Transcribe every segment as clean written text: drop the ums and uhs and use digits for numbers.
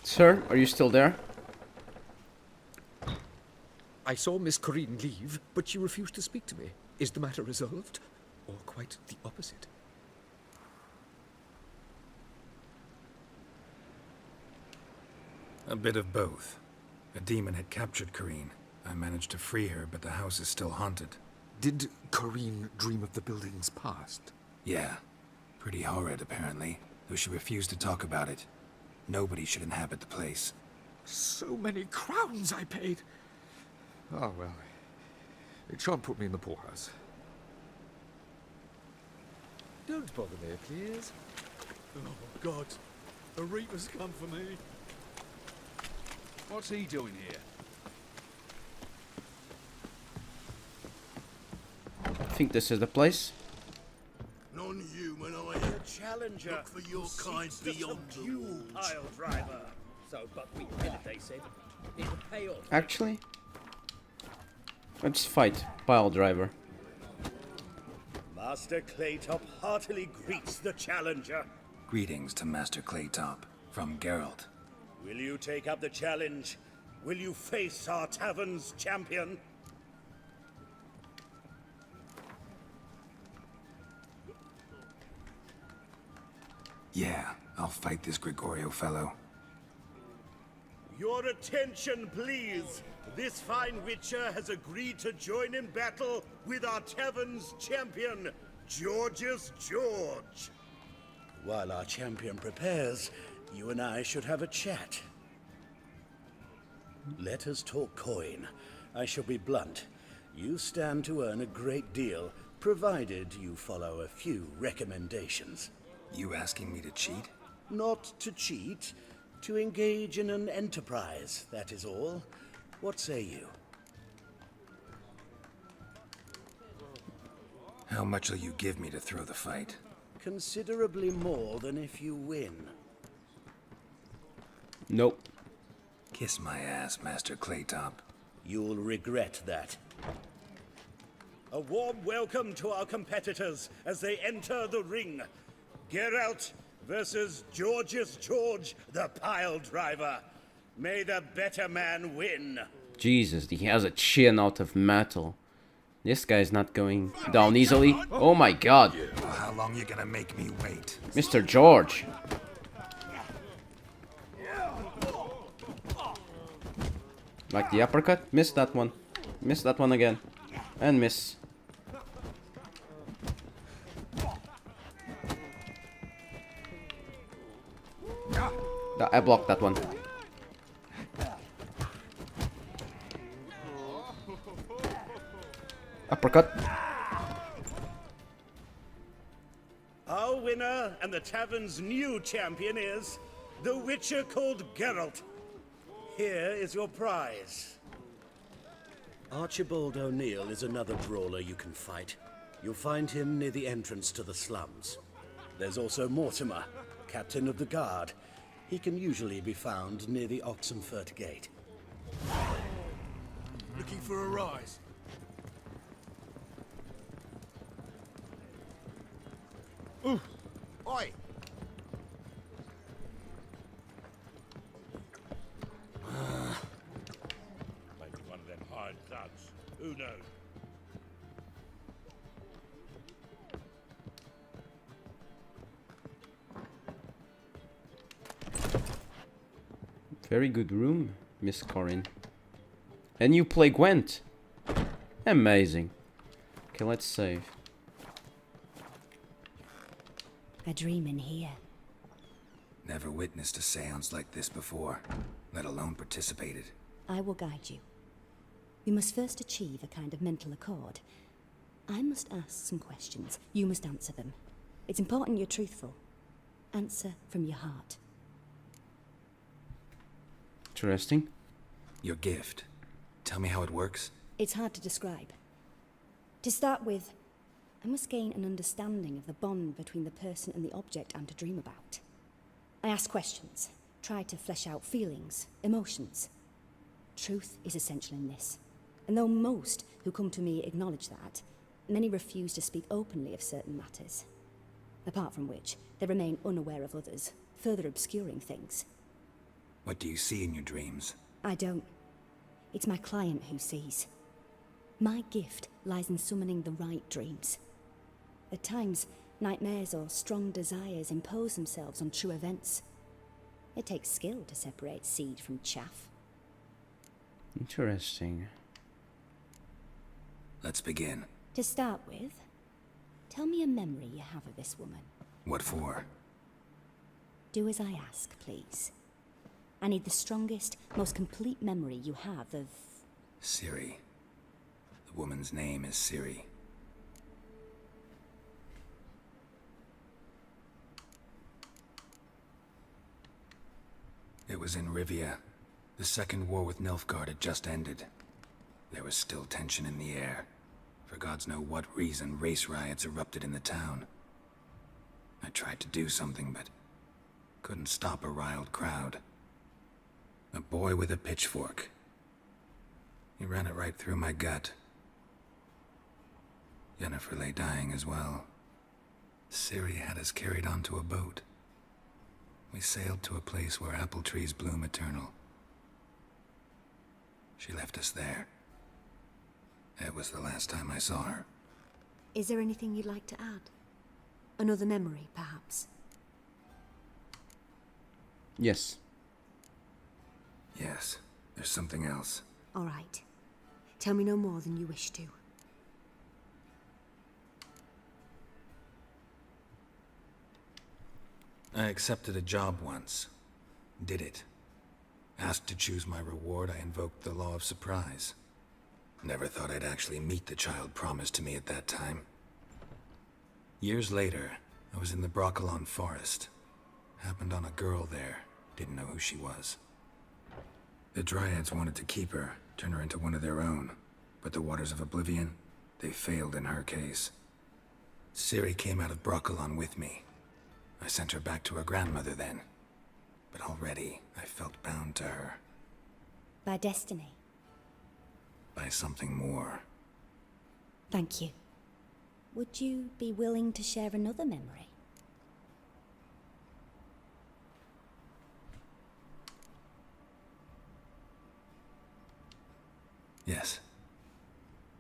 Sir, are you still there? I saw Miss Corinne leave, but she refused to speak to me. Is the matter resolved? Or quite the opposite? A bit of both. A demon had captured Corinne. I managed to free her, but the house is still haunted. Did Corinne dream of the building's past? Yeah. Pretty horrid, apparently, though she refused to talk about it. Nobody should inhabit the place. So many crowns I paid! Oh, well. It shan't put me in the poorhouse. Don't bother me, please. Oh, God. The Reaper's come for me. What's he doing here? I think this is the place. Non-human, I The challenger look for your kind beyond the you walls. pile driver. So, but we did it, they said. It would pay off. Actually, let's fight Pile Driver. Master Claytop heartily greets the challenger. Greetings to Master Claytop, from Geralt. Will you take up the challenge? Will you face our tavern's champion? Yeah, I'll fight this Gregorio fellow. Your attention, please. This fine witcher has agreed to join in battle with our tavern's champion, George's George. While our champion prepares, you and I should have a chat. Let us talk coin. I shall be blunt. You stand to earn a great deal, provided you follow a few recommendations. You asking me to cheat? Not to cheat, to engage in an enterprise, that is all. What say you? How much will you give me to throw the fight? Considerably more than if you win. Nope. Kiss my ass, Master Claytop. You'll regret that. A warm welcome to our competitors as they enter the ring. Geralt versus George's George, the pile driver. May the better man win. Jesus, he has a chin out of metal. This guy's not going down easily. Oh my god. Well, how long you gonna make me wait? Mr. George. Like the uppercut? Miss that one. Miss that one again. And miss. I blocked that one. Uppercut. Our winner and the tavern's new champion is the witcher called Geralt. Here is your prize. Archibald O'Neill is another brawler you can fight. You'll find him near the entrance to the slums. There's also Mortimer, captain of the guard. He can usually be found near the Oxenfurt Gate. Looking for a rise. Ooh. Oi! Maybe one of them hired thugs. Who knows? Very good room, Miss Corinne. And you play Gwent. Amazing. Okay, let's save. A dream in here. Never witnessed a seance like this before, let alone participated. I will guide you. We must first achieve a kind of mental accord. I must ask some questions. You must answer them. It's important you're truthful. Answer from your heart. Interesting. Your gift. Tell me how it works. It's hard to describe. To start with, I must gain an understanding of the bond between the person and the object I'm to dream about. I ask questions, try to flesh out feelings, emotions. Truth is essential in this. And though most who come to me acknowledge that, many refuse to speak openly of certain matters. Apart from which, they remain unaware of others, further obscuring things. What do you see in your dreams? I don't. It's my client who sees. My gift lies in summoning the right dreams. At times, nightmares or strong desires impose themselves on true events. It takes skill to separate seed from chaff. Interesting. Let's begin. To start with, tell me a memory you have of this woman. What for? Do as I ask, please. I need the strongest, most complete memory you have of... Ciri. The woman's name is Ciri. It was in Rivia. The second war with Nilfgaard had just ended. There was still tension in the air. For gods know what reason, race riots erupted in the town. I tried to do something, but couldn't stop a riled crowd. A boy with a pitchfork. He ran it right through my gut. Yennefer lay dying as well. Ciri had us carried onto a boat. We sailed to a place where apple trees bloom eternal. She left us there. It was the last time I saw her. Is there anything you'd like to add? Another memory, perhaps? Yes. Yes, there's something else. All right. Tell me no more than you wish to. I accepted a job once. Did it. Asked to choose my reward, I invoked the law of surprise. Never thought I'd actually meet the child promised to me at that time. Years later, I was in the Broccolon forest. Happened on a girl there. Didn't know who she was. The Dryads wanted to keep her, turn her into one of their own. But the Waters of Oblivion, they failed in her case. Ciri came out of Broccolon with me. I sent her back to her grandmother then. But already, I felt bound to her. By destiny. By something more. Thank you. Would you be willing to share another memory? Yes.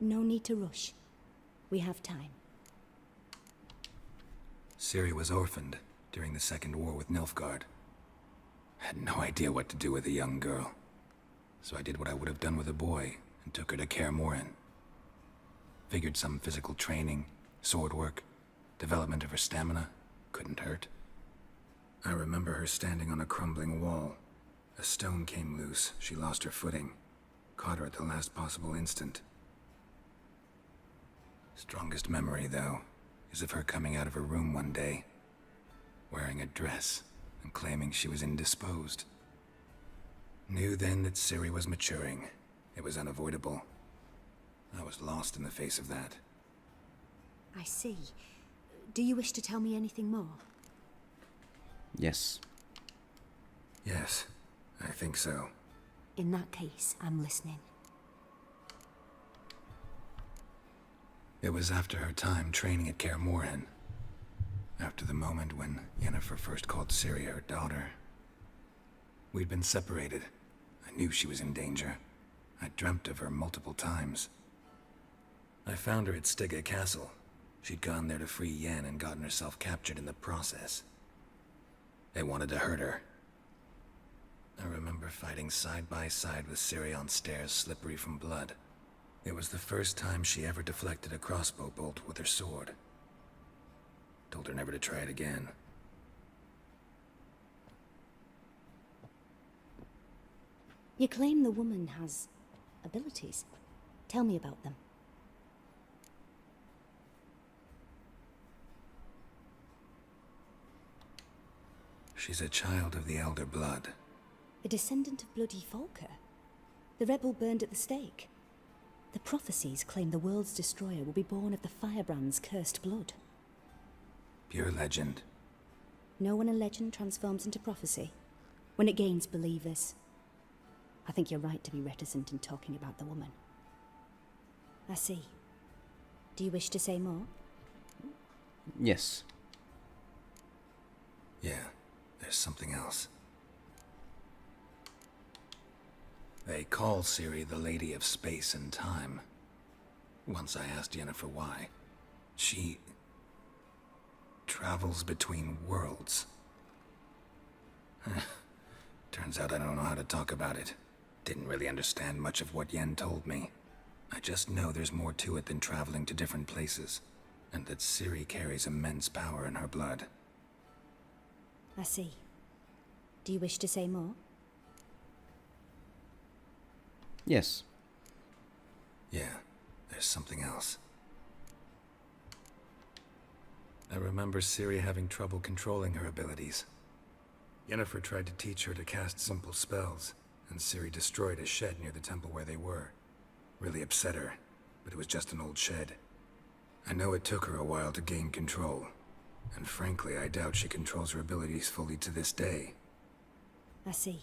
No need to rush. We have time. Ciri was orphaned during the Second War with Nilfgaard. Had no idea what to do with a young girl. So I did what I would have done with a boy and took her to Kaer Morhen. Figured some physical training, sword work, development of her stamina couldn't hurt. I remember her standing on a crumbling wall. A stone came loose, she lost her footing. Caught her at the last possible instant. Strongest memory, though, is of her coming out of her room one day, wearing a dress and claiming she was indisposed. Knew then that Ciri was maturing. It was unavoidable. I was lost in the face of that. I see. Do you wish to tell me anything more? Yes. Yes, I think so. In that case, I'm listening. It was after her time training at Kaer Morhen. After the moment when Yennefer first called Ciri her daughter. We'd been separated. I knew she was in danger. I dreamt of her multiple times. I found her at Stygga Castle. She'd gone there to free Yen and gotten herself captured in the process. They wanted to hurt her. I remember fighting side by side with Ciri on stairs slippery from blood. It was the first time she ever deflected a crossbow bolt with her sword. Told her never to try it again. You claim the woman has abilities. Tell me about them. She's a child of the Elder Blood. A descendant of bloody Falker. The rebel burned at the stake. The prophecies claim the world's destroyer will be born of the firebrand's cursed blood. Pure legend. Know when a legend transforms into prophecy? When it gains believers. I think you're right to be reticent in talking about the woman. I see. Do you wish to say more? Yes. Yeah, there's something else. They call Ciri the Lady of Space and Time. Once I asked Yennefer why. She travels between worlds. Turns out I don't know how to talk about it. Didn't really understand much of what Yen told me. I just know there's more to it than traveling to different places, and that Ciri carries immense power in her blood. I see. Do you wish to say more? Yes. Yeah, there's something else. I remember Ciri having trouble controlling her abilities. Yennefer tried to teach her to cast simple spells, and Ciri destroyed a shed near the temple where they were. Really upset her, but it was just an old shed. I know it took her a while to gain control, and frankly, I doubt she controls her abilities fully to this day. I see.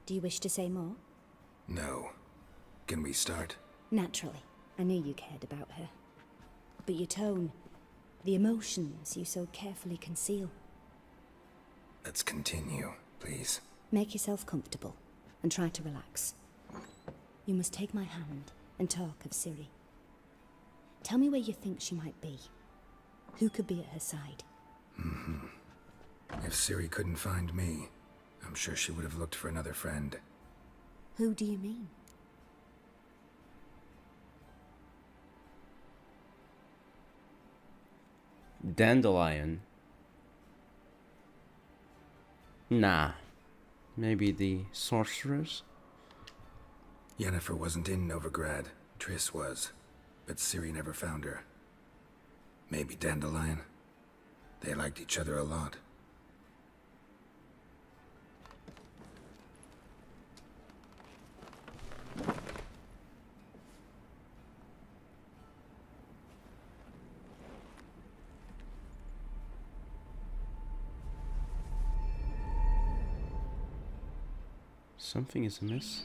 Do you wish to say more? No. Can we start? Naturally. I knew you cared about her. But your tone, the emotions you so carefully conceal. Let's continue, please. Make yourself comfortable and try to relax. You must take my hand and talk of Ciri. Tell me where you think she might be. Who could be at her side? If Ciri couldn't find me, I'm sure she would have looked for another friend. Who do you mean? Dandelion. Nah. Maybe the sorcerers? Yennefer wasn't in Novigrad. Triss was. But Ciri never found her. Maybe Dandelion. They liked each other a lot. Something is amiss.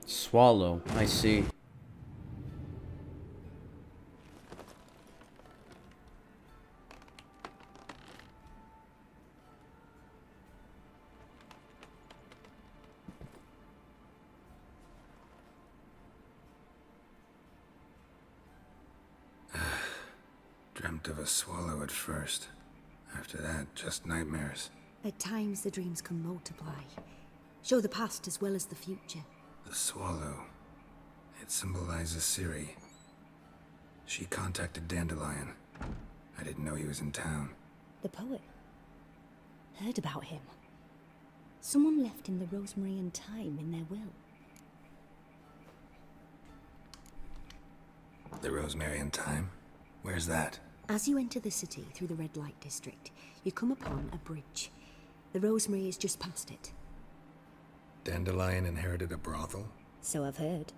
Swallow, I see. Dreamt of a swallow at first. After that, just nightmares. At times the dreams can multiply. Show the past as well as the future. The swallow. It symbolizes Ciri. She contacted Dandelion. I didn't know he was in town. The poet. Heard about him. Someone left him the rosemary and thyme in their will. The rosemary and thyme? Where's that? As you enter the city through the red light district, you come upon a bridge. The rosemary is just past it. Dandelion inherited a brothel? So I've heard.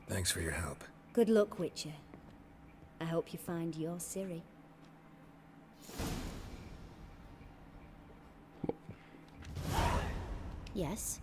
Thanks for your help. Good luck, Witcher. I hope you find your Ciri. Yes?